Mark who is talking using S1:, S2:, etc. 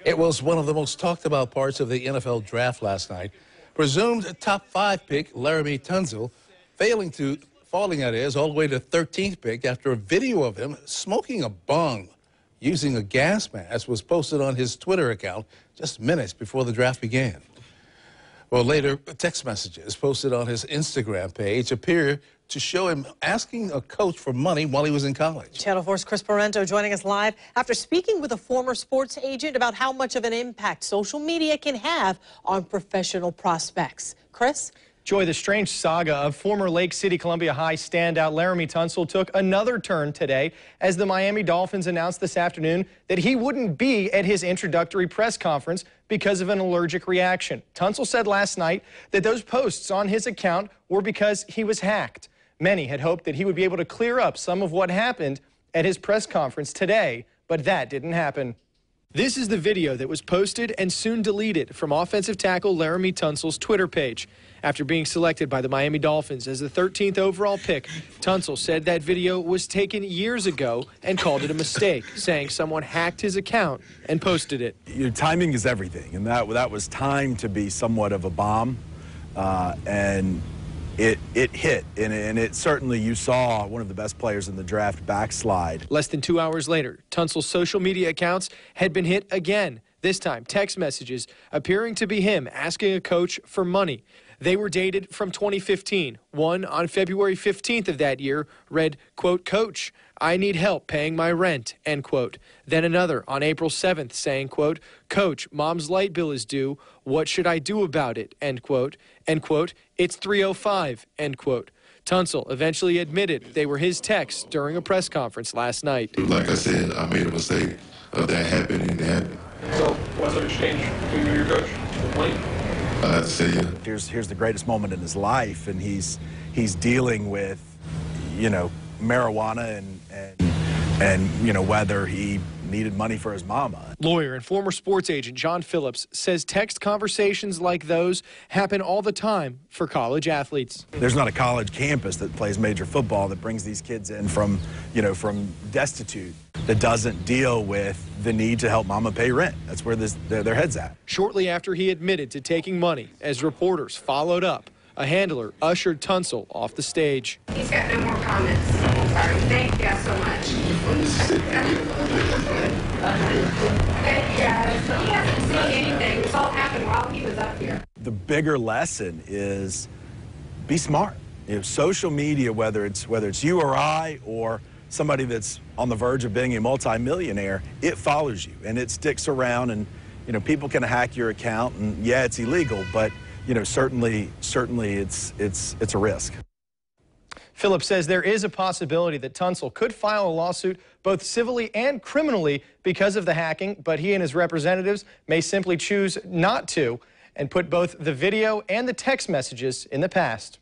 S1: It was one of the most talked about parts of the NFL draft last night. Presumed top 5 pick Laremy Tunsil falling all the way to 13th pick after a video of him smoking a bong using a gas mask was posted on his Twitter account just minutes before the draft began. Well, later, text messages posted on his Instagram page appear to show him asking a coach for money while he was in college.
S2: Channel 4's Chris Parento joining us live after speaking with a former sports agent about how much of an impact social media can have on professional prospects. Chris?
S3: Joy, the strange saga of former Lake City Columbia High standout Laremy Tunsil took another turn today as the Miami Dolphins announced this afternoon that he wouldn't be at his introductory press conference because of an allergic reaction. Tunsil said last night that those posts on his account were because he was hacked. Many had hoped that he would be able to clear up some of what happened at his press conference today, but that didn't happen. This is the video that was posted and soon deleted from offensive tackle Laremy Tunsil's Twitter page. After being selected by the Miami Dolphins as the 13th overall pick, Tunsil said that video was taken years ago and called it a mistake, saying someone hacked his account and posted it.
S4: Your timing is everything, and that was timed to be somewhat of a bomb, and it hit, and it certainly, you saw one of the best players in the draft backslide.
S3: Less than 2 hours later, Tunsil's social media accounts had been hit again. This time, text messages appearing to be him asking a coach for money. They were dated from 2015. One on February 15th of that year read, quote, "Coach, I need help paying my rent," end quote. Then another on April 7th saying, quote, "Coach, mom's light bill is due. What should I do about it?" End quote. End quote. "It's 3:05, end quote. Tunsil eventually admitted they were his texts during a press conference last night.
S5: Like I said, I made a mistake of that happening.
S6: So, what's the exchange between you and your coach? Money?
S5: I have to say, yeah.
S4: Here's the greatest moment in his life, and he's dealing with, marijuana and whether he needed money for his mama.
S3: Lawyer and former sports agent John Phillips says text conversations like those happen all the time for college athletes.
S4: There's not a college campus that plays major football that brings these kids in from destitute that doesn't deal with the need to help mama pay rent. That's where their head's at.
S3: Shortly after he admitted to taking money, as reporters followed up, a handler ushered Tunsil off the stage.
S7: He's got no more comments. Sorry. Thank you guys so much. Thank you guys. He hasn't seen anything. This all happened while he was up here.
S4: The bigger lesson is be smart. Social media, whether it's you or I or somebody that's on the verge of being a multimillionaire, it follows you and it sticks around, and people can hack your account, and yeah, it's illegal, but certainly it's a risk.
S3: Phillips says there is a possibility that Tunsil could file a lawsuit both civilly and criminally because of the hacking, but he and his representatives may simply choose not to and put both the video and the text messages in the past.